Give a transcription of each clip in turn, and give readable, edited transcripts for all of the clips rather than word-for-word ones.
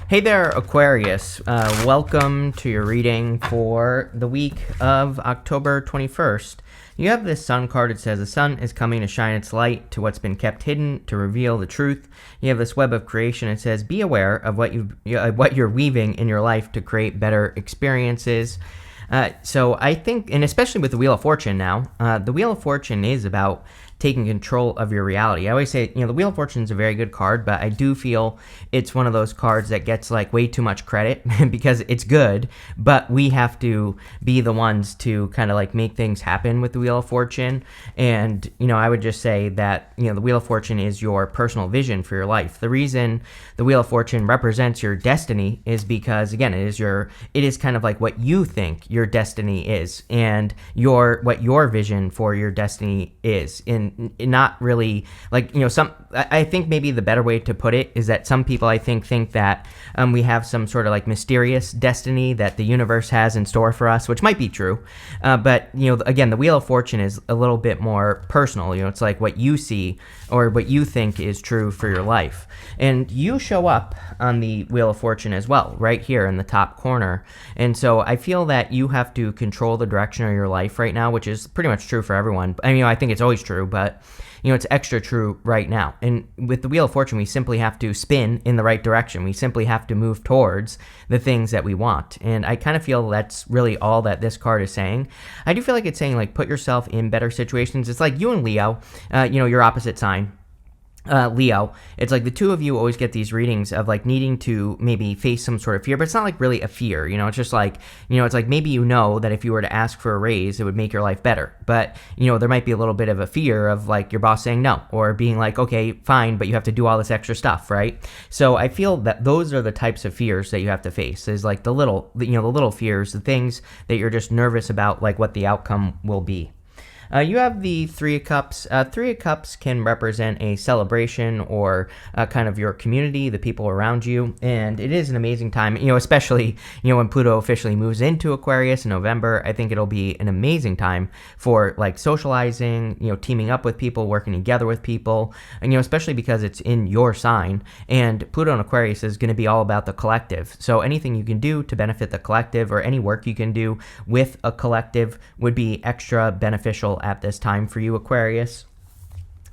Hey there, Aquarius. Welcome to your reading for the week of October 21st. You have this sun card. It says the sun is coming to shine its light to what's been kept hidden, to reveal the truth. You have this web of creation. It says be aware of what you're weaving in your life to create better experiences. So I think, and especially with the Wheel of Fortune now, the Wheel of Fortune is about taking control of your reality. I always say, the Wheel of Fortune is a very good card, but I do feel it's one of those cards that gets like way too much credit because it's good, but we have to be the ones to kind of like make things happen with the Wheel of Fortune. And, I would just say that, the Wheel of Fortune is your personal vision for your life. The reason the Wheel of Fortune represents your destiny is because, again, it is kind of like what you think your destiny is and what your vision for your destiny is. Not really like, I think maybe the better way to put it is that some people I think that we have some sort of like mysterious destiny that the universe has in store for us, which might be true. But, again, the Wheel of Fortune is a little bit more personal. It's like what you see or what you think is true for your life. And you show up on the Wheel of Fortune as well, right here in the top corner. And so I feel that you have to control the direction of your life right now, which is pretty much true for everyone. I think it's always true, but it's extra true right now. And with the Wheel of Fortune, we simply have to spin in the right direction. We simply have to move towards the things that we want. And I kind of feel that's really all that this card is saying. I do feel like it's saying, like, put yourself in better situations. It's like you and Leo, your opposite sign. Leo, it's like the two of you always get these readings of like needing to maybe face some sort of fear, but it's not like really a fear, it's just like, it's like maybe that if you were to ask for a raise, it would make your life better. But, there might be a little bit of a fear of like your boss saying no, or being like, okay, fine, but you have to do all this extra stuff, right? So I feel that those are the types of fears that you have to face, is like the little fears, the things that you're just nervous about, like what the outcome will be. You have the Three of Cups. Three of Cups can represent a celebration or kind of your community, the people around you, and it is an amazing time, especially, when Pluto officially moves into Aquarius in November. I think it'll be an amazing time for like socializing, teaming up with people, working together with people, and, especially because it's in your sign, and Pluto in Aquarius is going to be all about the collective. So anything you can do to benefit the collective or any work you can do with a collective would be extra beneficial at this time for you, Aquarius.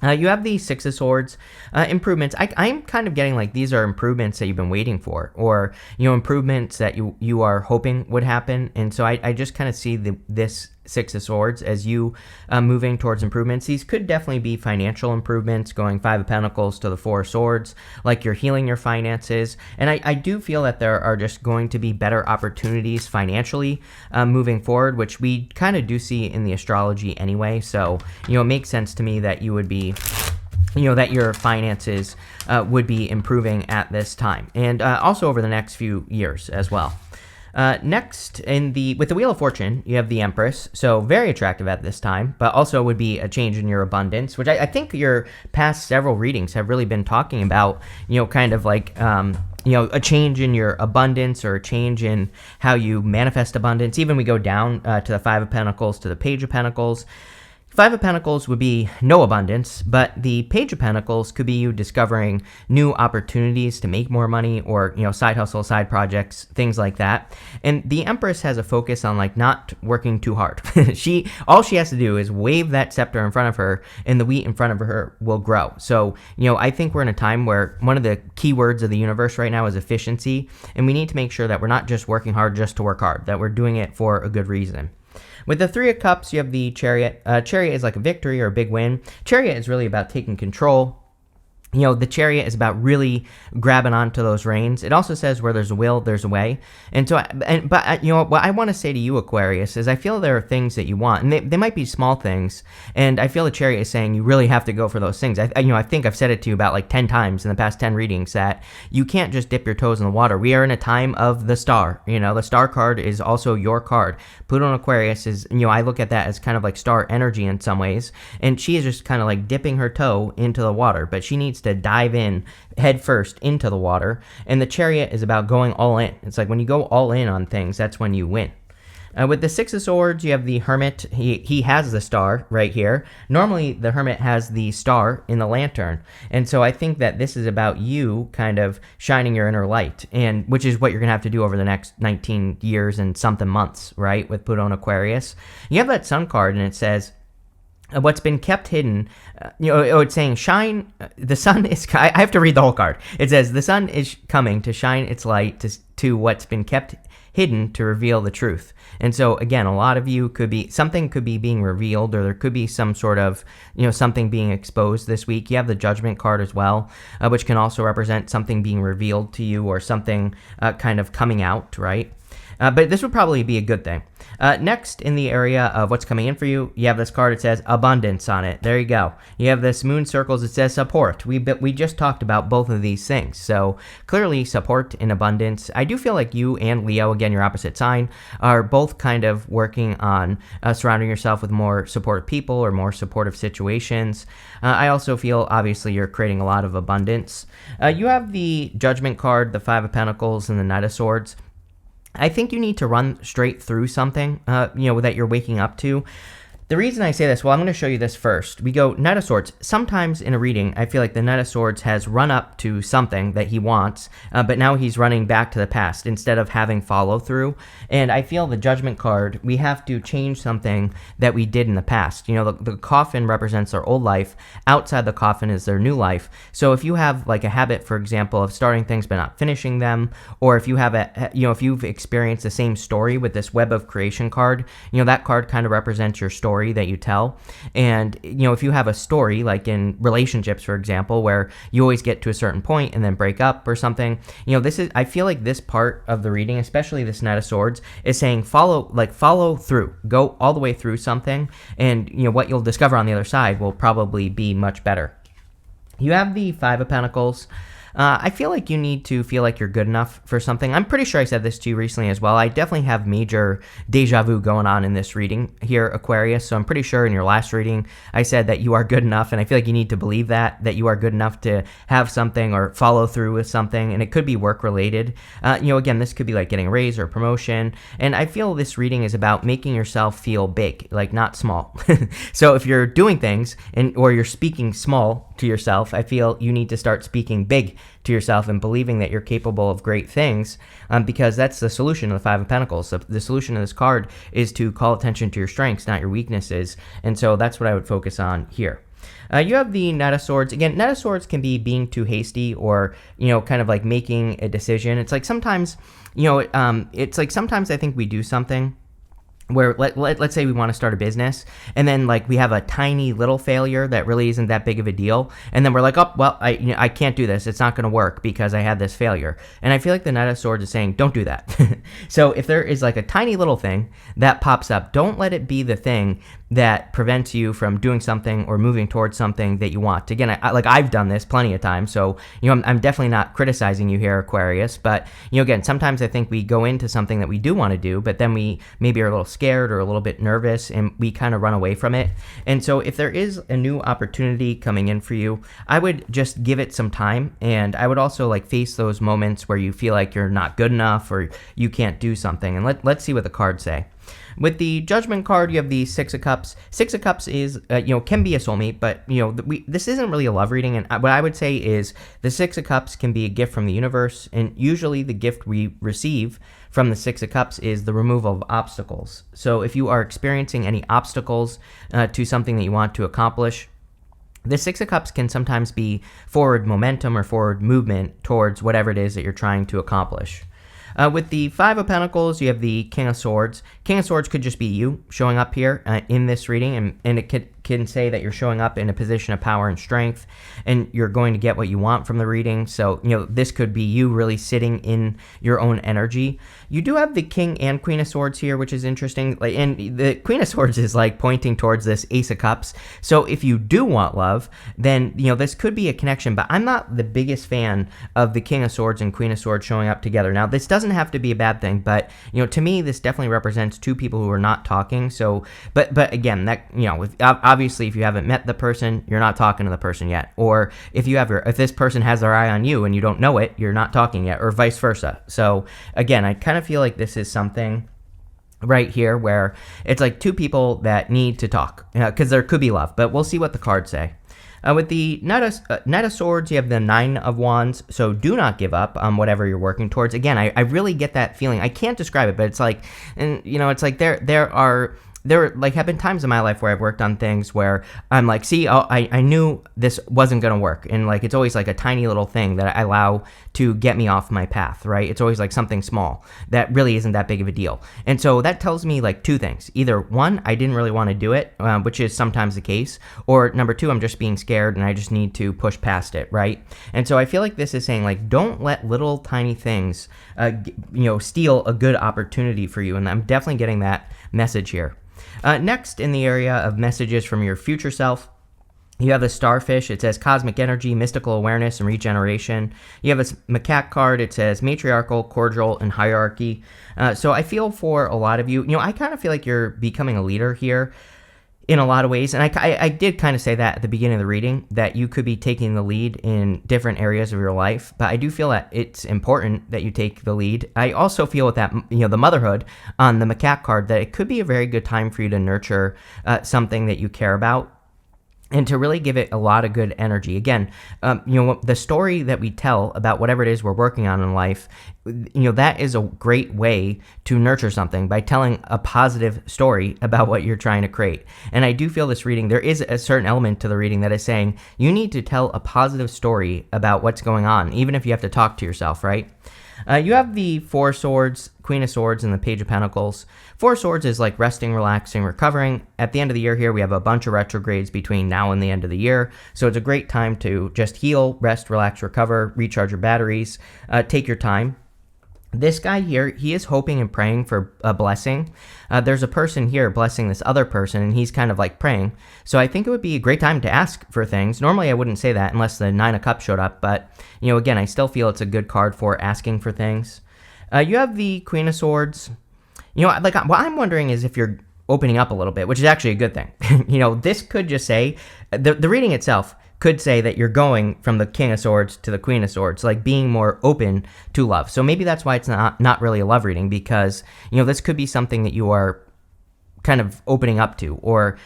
You have the Six of Swords, improvements. I'm kind of getting like these are improvements that you've been waiting for, or, improvements that you are hoping would happen. And so I just kind of see this Six of Swords as you moving towards improvements. These could definitely be financial improvements, going Five of Pentacles to the Four of Swords, like you're healing your finances. And I do feel that there are just going to be better opportunities financially moving forward, which we kind of do see in the astrology anyway. So, it makes sense to me that you would be that your finances would be improving at this time, and also over the next few years as well. Next, with the Wheel of Fortune, you have the Empress, so very attractive at this time, but also would be a change in your abundance, which I think your past several readings have really been talking about, kind of like, a change in your abundance or a change in how you manifest abundance. Even we go down to the Five of Pentacles, to the Page of Pentacles. Five of Pentacles would be no abundance, but the Page of Pentacles could be you discovering new opportunities to make more money, or, side hustle, side projects, things like that. And the Empress has a focus on like not working too hard. All she has to do is wave that scepter in front of her, and the wheat in front of her will grow. So, I think we're in a time where one of the key words of the universe right now is efficiency, and we need to make sure that we're not just working hard just to work hard, that we're doing it for a good reason. With the Three of Cups, you have the Chariot. Chariot is like a victory or a big win. Chariot is really about taking control. The Chariot is about really grabbing onto those reins. It also says where there's a will, there's a way. And so, what I want to say to you, Aquarius, is I feel there are things that you want, and they might be small things. And I feel the Chariot is saying you really have to go for those things. I think I've said it to you about like 10 times in the past 10 readings that you can't just dip your toes in the water. We are in a time of the star. The star card is also your card. Pluto in Aquarius is, I look at that as kind of like star energy in some ways. And she is just kind of like dipping her toe into the water, but she needs to dive in head first into the water. And the Chariot is about going all in. It's like when you go all in on things, that's when you win. With the Six of Swords, you have the Hermit. He has the star right here. Normally, the Hermit has the star in the lantern. And so I think that this is about you kind of shining your inner light, and which is what you're going to have to do over the next 19 years and something months, right, with Pluto and Aquarius. You have that Sun card, and it says, what's been kept hidden, it's saying shine, the sun is, I have to read the whole card. It says, the sun is coming to shine its light to what's been kept hidden to reveal the truth. And so again, a lot of you something could be being revealed, or there could be some sort of, something being exposed this week. You have the Judgment card as well, which can also represent something being revealed to you, or something kind of coming out, right? But this would probably be a good thing. Next, in the area of what's coming in for you, you have this card. It says abundance on it. There you go. You have this moon circles. It says support. We just talked about both of these things. So clearly support and abundance. I do feel like you and Leo, again, your opposite sign, are both kind of working on surrounding yourself with more supportive people or more supportive situations. I also feel, obviously, you're creating a lot of abundance. You have the Judgment card, the Five of Pentacles, and the Knight of Swords. I think you need to run straight through something, that you're waking up to. The reason I say this, well, I'm going to show you this first. We go Knight of Swords. Sometimes in a reading, I feel like the Knight of Swords has run up to something that he wants, but now he's running back to the past instead of having follow through. And I feel the Judgment card, we have to change something that we did in the past. The coffin represents their old life. Outside the coffin is their new life. So if you have like a habit, for example, of starting things but not finishing them, or if you have if you've experienced the same story with this Web of Creation card, that card kind of represents your story that you tell. And if you have a story like in relationships, for example, where you always get to a certain point and then break up or something, I feel like this part of the reading, especially this Knight of Swords, is saying follow through, go all the way through something, and what you'll discover on the other side will probably be much better. You have the Five of Pentacles. I feel like you need to feel like you're good enough for something. I'm pretty sure I said this to you recently as well. I definitely have major deja vu going on in this reading here, Aquarius. So I'm pretty sure in your last reading, I said that you are good enough. And I feel like you need to believe that you are good enough to have something or follow through with something. And it could be work related. Again, this could be like getting a raise or a promotion. And I feel this reading is about making yourself feel big, like not small. So if you're doing things or you're speaking small to yourself, I feel you need to start speaking big to yourself and believing that you're capable of great things, because that's the solution of the Five of Pentacles. So the solution of this card is to call attention to your strengths, not your weaknesses. And so that's what I would focus on here. You have the Knight of Swords. Again, Knight of Swords can be being too hasty, or, kind of like making a decision. It's like sometimes, sometimes I think we do something where let's say we want to start a business, and then like we have a tiny little failure that really isn't that big of a deal, and then we're like, oh well, I can't do this, it's not going to work because I had this failure. And I feel like the Knight of Swords is saying, don't do that. So if there is like a tiny little thing that pops up, don't let it be the thing that prevents you from doing something or moving towards something that you want. Again, I've done this plenty of times, so I'm definitely not criticizing you here, Aquarius, but again, sometimes I think we go into something that we do want to do, but then we maybe are a little scared or a little bit nervous, and we kind of run away from it. And so if there is a new opportunity coming in for you, I would just give it some time, and I would also like face those moments where you feel like you're not good enough or you can't do something. And let's see what the cards say. With the Judgment card, you have the Six of Cups. Six of Cups is, can be a soulmate, but, this isn't really a love reading. And what I would say is the Six of Cups can be a gift from the universe. And usually the gift we receive from the Six of Cups is the removal of obstacles. So if you are experiencing any obstacles to something that you want to accomplish, the Six of Cups can sometimes be forward momentum or forward movement towards whatever it is that you're trying to accomplish. With the Five of Pentacles, you have the King of Swords. King of Swords could just be you showing up here in this reading, and it can say that you're showing up in a position of power and strength, and you're going to get what you want from the reading. So, this could be you really sitting in your own energy. You do have the King and Queen of Swords here, which is interesting. And the Queen of Swords is like pointing towards this Ace of Cups. So if you do want love, then, this could be a connection, but I'm not the biggest fan of the King of Swords and Queen of Swords showing up together. Now, this doesn't have to be a bad thing, but, to me, this definitely represents two people who are not talking. So, but again, that, obviously, if you haven't met the person, you're not talking to the person yet. Or if if this person has their eye on you and you don't know it, you're not talking yet, or vice versa. So again, I kind of feel like this is something right here, where it's like two people that need to talk, because there could be love, but we'll see what the cards say. With the Knight of Swords, you have the Nine of Wands, so do not give up on whatever you're working towards. Again, I really get that feeling. I can't describe it, but it's like, and it's like there have been times in my life where I've worked on things where I'm like, see, I knew this wasn't going to work. And like, it's always like a tiny little thing that I allow to get me off my path, right? It's always like something small that really isn't that big of a deal. And so that tells me like two things. Either one, I didn't really want to do it, which is sometimes the case. Or number two, I'm just being scared and I just need to push past it, right? And so I feel like this is saying like, don't let little tiny things, steal a good opportunity for you. And I'm definitely getting that message here. Next, in the area of messages from your future self, you have the Starfish. It says cosmic energy, mystical awareness, and regeneration. You have a macaque card. It says matriarchal, cordial, and hierarchy. So I feel for a lot of you, I kind of feel like you're becoming a leader here in a lot of ways. And I did kind of say that at the beginning of the reading, that you could be taking the lead in different areas of your life. But I do feel that it's important that you take the lead. I also feel with that, the motherhood on the macaque card, that it could be a very good time for you to nurture something that you care about, and to really give it a lot of good energy. Again, the story that we tell about whatever it is we're working on in life, that is a great way to nurture something, by telling a positive story about what you're trying to create. And I do feel this reading, there is a certain element to the reading that is saying you need to tell a positive story about what's going on, even if you have to talk to yourself, right? You have the Four Swords, Queen of Swords, and the Page of Pentacles. Four Swords is like resting, relaxing, recovering. At the end of the year here, we have a bunch of retrogrades between now and the end of the year. So it's a great time to just heal, rest, relax, recover, recharge your batteries, take your time. This guy here, he is hoping and praying for a blessing. There's a person here blessing this other person, and he's kind of like praying. So I think it would be a great time to ask for things. Normally, I wouldn't say that unless the Nine of Cups showed up. But, again, I still feel it's a good card for asking for things. You have the Queen of Swords. What I'm wondering is if you're opening up a little bit, which is actually a good thing. This could just say, the reading itself could say that you're going from the King of Swords to the Queen of Swords, like being more open to love. So maybe that's why it's not really a love reading, because, this could be something that you are kind of opening up to. Or,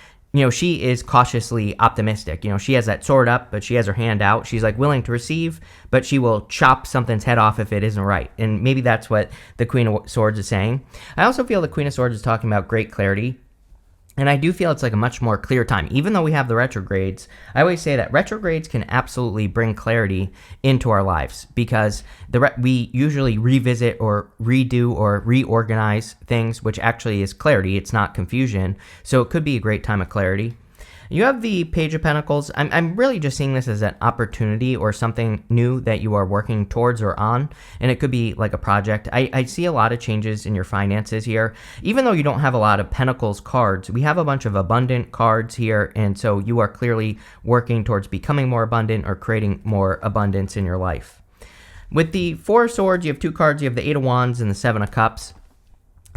she is cautiously optimistic. She has that sword up, but she has her hand out. She's like willing to receive, but she will chop something's head off if it isn't right. And maybe that's what the Queen of Swords is saying. I also feel the Queen of Swords is talking about great clarity. And I do feel it's like a much more clear time. Even though we have the retrogrades, I always say that retrogrades can absolutely bring clarity into our lives, because we usually revisit or redo or reorganize things, which actually is clarity. It's not confusion. So it could be a great time of clarity. You have the Page of Pentacles. I'm really just seeing this as an opportunity or something new that you are working towards or on, and it could be like a project. I see a lot of changes in your finances here. Even though you don't have a lot of Pentacles cards, we have a bunch of abundant cards here, and so you are clearly working towards becoming more abundant or creating more abundance in your life. With the Four of Swords, you have two cards. You have the Eight of Wands and the Seven of Cups.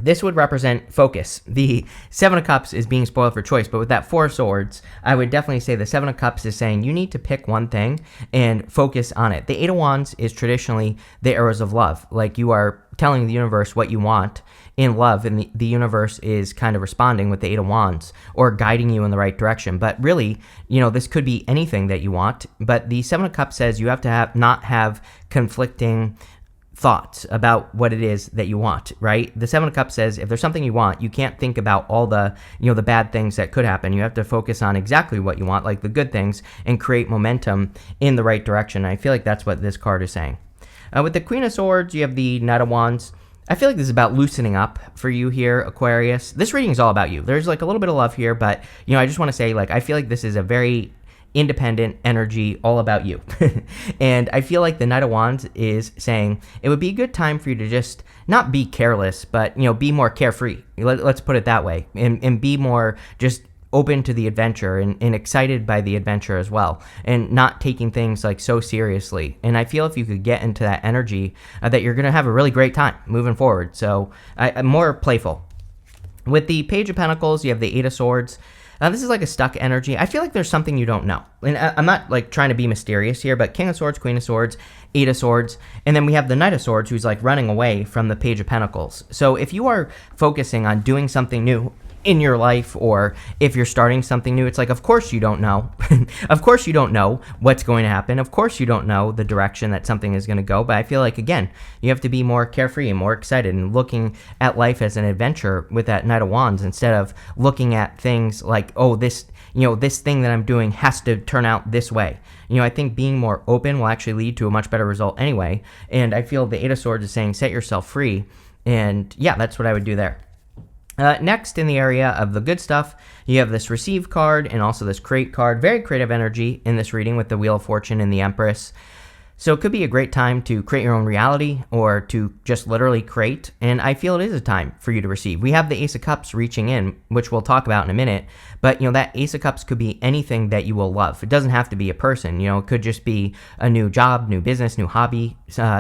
This would represent focus. The Seven of Cups is being spoiled for choice, but with that Four of Swords, I would definitely say the Seven of Cups is saying you need to pick one thing and focus on it. The Eight of Wands is traditionally the arrows of love. Like, you are telling the universe what you want in love, and the universe is kind of responding with the Eight of Wands or guiding you in the right direction. But really, this could be anything that you want. But the Seven of Cups says you have to not have conflicting thoughts about what it is that you want, right? The Seven of Cups says if there's something you want, you can't think about all the, the bad things that could happen. You have to focus on exactly what you want, like the good things, and create momentum in the right direction. I feel like that's what this card is saying. With the Queen of Swords, you have the Knight of Wands. I feel like this is about loosening up for you here, Aquarius. This reading is all about you. There's like a little bit of love here, but, I just want to say, like, I feel like this is a very independent energy, all about you. And I feel like the Knight of Wands is saying it would be a good time for you to just not be careless, but, be more carefree. Let's put it that way. And be more just open to the adventure and excited by the adventure as well, and not taking things like so seriously. And I feel if you could get into that energy, that you're going to have a really great time moving forward. So I'm more playful. With the Page of Pentacles, you have the Eight of Swords. This is like a stuck energy. I feel like there's something you don't know. And I'm not like trying to be mysterious here, but King of Swords, Queen of Swords, Eight of Swords, and then we have the Knight of Swords who's like running away from the Page of Pentacles. So if you are focusing on doing something new in your life, or if you're starting something new, it's like, of course you don't know. Of course you don't know what's going to happen. Of course you don't know the direction that something is going to go. But I feel like, again, you have to be more carefree and more excited and looking at life as an adventure with that Knight of Wands, instead of looking at things like, oh, this thing that I'm doing has to turn out this way. I think being more open will actually lead to a much better result anyway. And I feel the Eight of Swords is saying set yourself free. And yeah, that's what I would do there. Next, in the area of the good stuff, you have this Receive card and also this Create card. Very creative energy in this reading with the Wheel of Fortune and the Empress. So it could be a great time to create your own reality, or to just literally create. And I feel it is a time for you to receive. We have the Ace of Cups reaching in, which we'll talk about in a minute. But, that Ace of Cups could be anything that you will love. It doesn't have to be a person. It could just be a new job, new business, new hobby,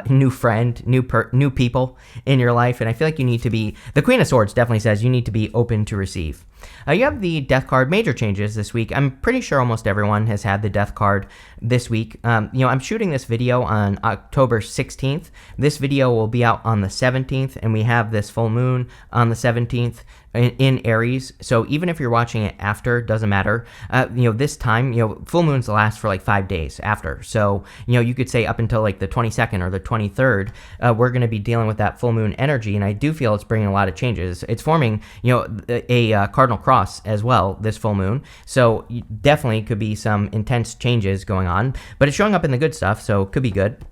new friend, new people in your life. And I feel like you need to be, the Queen of Swords definitely says you need to be open to receive. You have the Death card, major changes this week. I'm pretty sure almost everyone has had the Death card this week. I'm shooting this video on October 16th. This video will be out on the 17th, and we have this full moon on the 17th in Aries. So even if you're watching it after, doesn't matter. This time, full moons last for like 5 days after. So, you could say up until like the 22nd or the 23rd, we're going to be dealing with that full moon energy. And I do feel it's bringing a lot of changes. It's forming, a cardinal cross as well, this full moon. So definitely could be some intense changes going on, but it's showing up in the good stuff. So it could be good.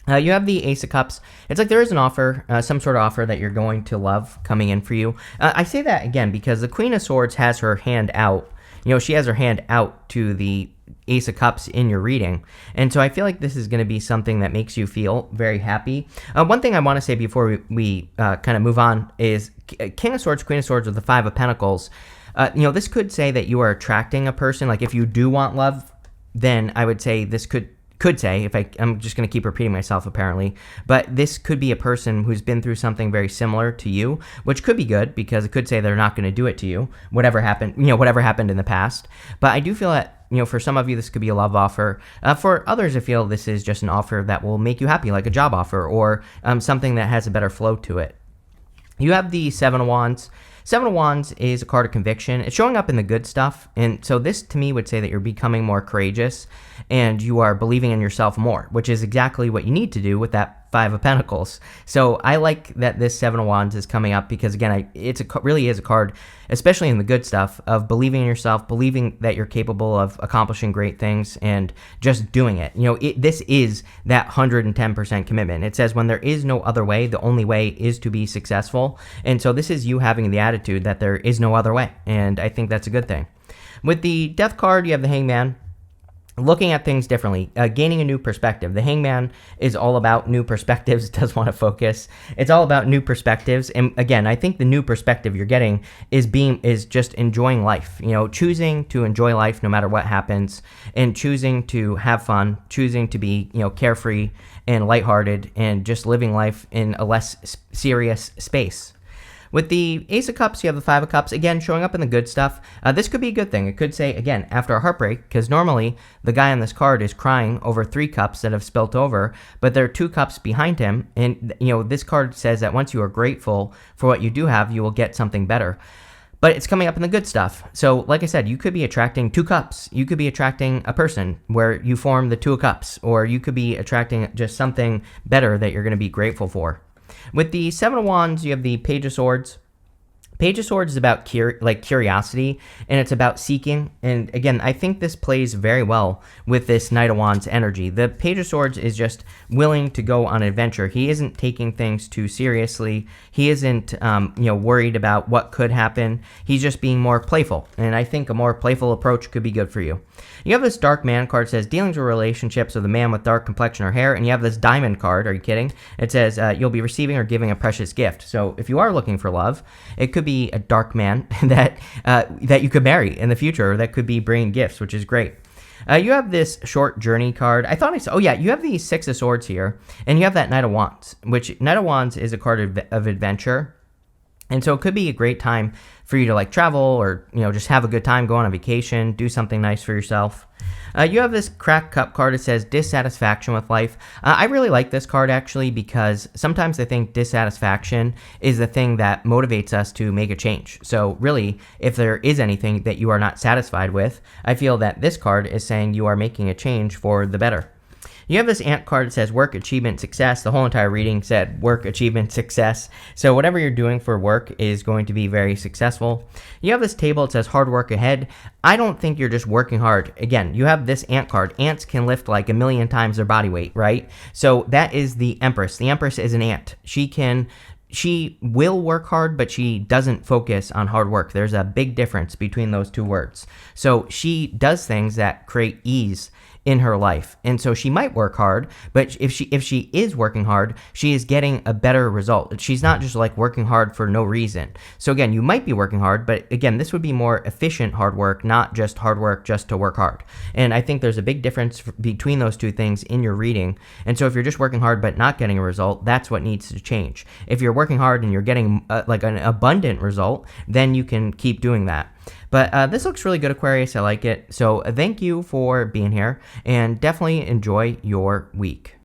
You have the Ace of Cups. It's like there is an offer, some sort of offer that you're going to love coming in for you. I say that again because the Queen of Swords has her hand out. She has her hand out to the Ace of Cups in your reading. And so I feel like this is going to be something that makes you feel very happy. One thing I want to say before we kind of move on is King of Swords, Queen of Swords with the Five of Pentacles. This could say that you are attracting a person. Like if you do want love, then I would say this could say, I'm just going to keep repeating myself apparently, but this could be a person who's been through something very similar to you, which could be good because it could say they're not going to do it to you, whatever happened in the past. But I do feel that, for some of you, this could be a love offer. For others, I feel this is just an offer that will make you happy, like a job offer or something that has a better flow to it. You have the Seven of Wands. Seven of Wands is a card of conviction. It's showing up in the good stuff. And so this, to me, would say that you're becoming more courageous and you are believing in yourself more, which is exactly what you need to do with that Five of Pentacles. So I like that this Seven of Wands is coming up because, again, really is a card, especially in the good stuff, of believing in yourself, believing that you're capable of accomplishing great things and just doing it. This is that 110% commitment. It says when there is no other way, the only way is to be successful. And so this is you having the attitude that there is no other way. And I think that's a good thing. With the Death card, you have the Hangman. Looking at things differently, gaining a new perspective. The Hangman is all about new perspectives. It does want to focus. It's all about new perspectives. And again, I think the new perspective you're getting is just enjoying life. Choosing to enjoy life no matter what happens, and choosing to have fun, choosing to be, carefree and lighthearted, and just living life in a less serious space. With the Ace of Cups, you have the Five of Cups, again, showing up in the good stuff. This could be a good thing. It could say, again, after a heartbreak, because normally the guy on this card is crying over 3 cups that have spilt over, but there are 2 cups behind him. And, this card says that once you are grateful for what you do have, you will get something better. But it's coming up in the good stuff. So, like I said, you could be attracting 2 cups. You could be attracting a person where you form the 2 of cups, or you could be attracting just something better that you're going to be grateful for. With the Seven of Wands, you have the Page of Swords. Page of Swords is about curiosity, and it's about seeking. And again, I think this plays very well with this Knight of Wands energy. The Page of Swords is just willing to go on an adventure. He isn't taking things too seriously. He isn't, worried about what could happen. He's just being more playful, and I think a more playful approach could be good for you. You have this Dark Man card, says dealings with relationships with a man with dark complexion or hair, and you have this Diamond card. Are you kidding? It says you'll be receiving or giving a precious gift. So if you are looking for love, it could be a dark man that you could marry in the future, or that could be bringing gifts, which is great. You have this Short Journey card. I thought I saw, you have the Six of Swords here, and you have that Knight of Wands, which Knight of Wands is a card of adventure. And so it could be a great time for you to like travel or, just have a good time, go on a vacation, do something nice for yourself. You have this cracked cup card. It says dissatisfaction with life. I really like this card actually because sometimes I think dissatisfaction is the thing that motivates us to make a change. So really, if there is anything that you are not satisfied with, I feel that this card is saying you are making a change for the better. You have this ant card that says work, achievement, success. The whole entire reading said work, achievement, success. So whatever you're doing for work is going to be very successful. You have this table that says hard work ahead. I don't think you're just working hard. Again, you have this ant card. Ants can lift like 1,000,000 times their body weight, right? So that is the Empress. The Empress is an ant. She will work hard, but she doesn't focus on hard work. There's a big difference between those two words. So she does things that create ease in her life. And so she might work hard, but if she is working hard, she is getting a better result. She's not just like working hard for no reason. So again, you might be working hard, but again, this would be more efficient hard work, not just hard work just to work hard. And I think there's a big difference between those two things in your reading. And so if you're just working hard but not getting a result, that's what needs to change. If you're working hard and you're getting like an abundant result, then you can keep doing that. But this looks really good, Aquarius. I like it. So thank you for being here, and definitely enjoy your week.